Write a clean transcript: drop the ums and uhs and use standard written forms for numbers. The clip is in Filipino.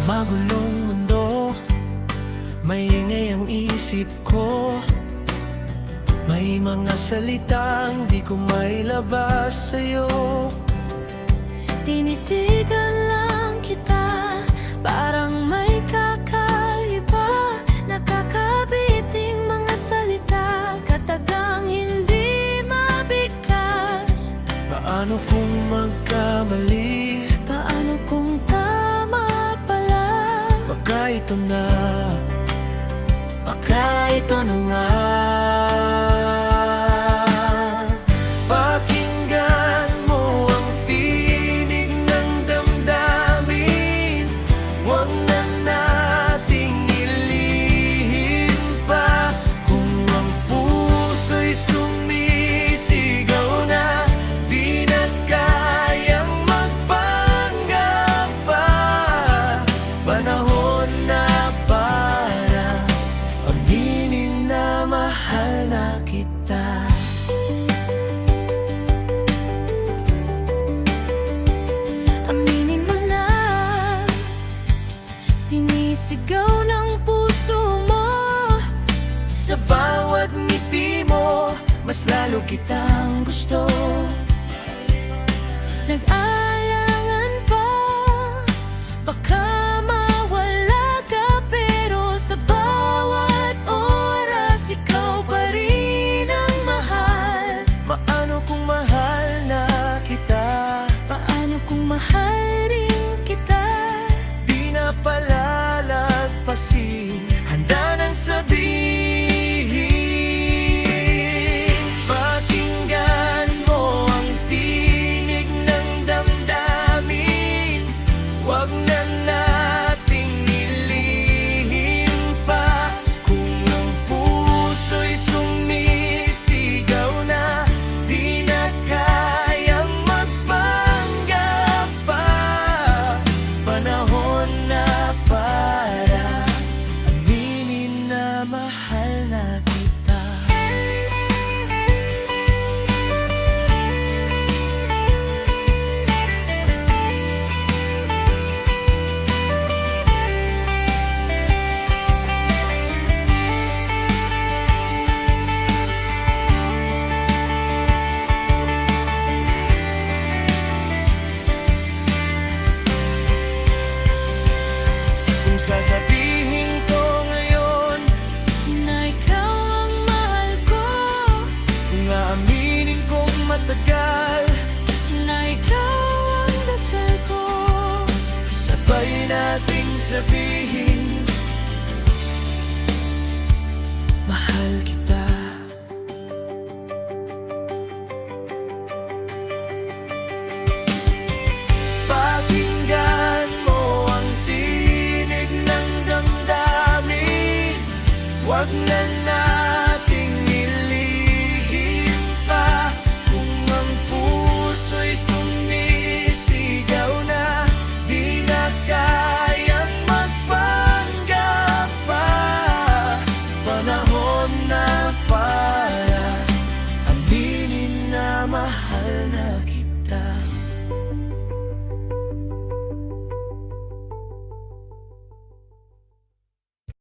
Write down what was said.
magulong mundo, maingay ang isip ko. May mga salitang di ko mailabas sa'yo. Tinitigan lang kita, parang may kakaiba. Nakakabiting mga salita, katagang hindi mabigkas. Paano kung magkamali? Paano kung tama pala? Baka ito na, baka ito na nga. Pakinggan mo ang tinig ng damdamin. Huwag na nating ilihim pa. Kung ang puso'y sumisigaw na, di na kayang magpanggap pa. Panahon na para aminin na mahal na kita. Aminin mo na, sinisigaw ng puso mo. Sa bawat ngiti mo, mas lalo kitang gusto. Nag-aalangan pa, baka mawala ka, pero sa bawat oras ikaw pa rin ang mahal. Paano kung mahal na kita? Paano kung mahal rin kita? Di na palalagpasin, handa nang sabihin. Pakinggan mo ang tinig ng damdamin. Huwag na nating ilihim pa. Kung ang puso'y sumisigaw na, di na kayang magpanggap pa. Panahon na para aminin na mahal na kita. Kung sasabihin ko ngayon Na ikaw ang mahal ko, kung aaminin kong matagal, na ikaw ang dasal ko. sabay nating sabihin, mahal kita. Pakinggan mo ang tinig ng damdamin. Huwag na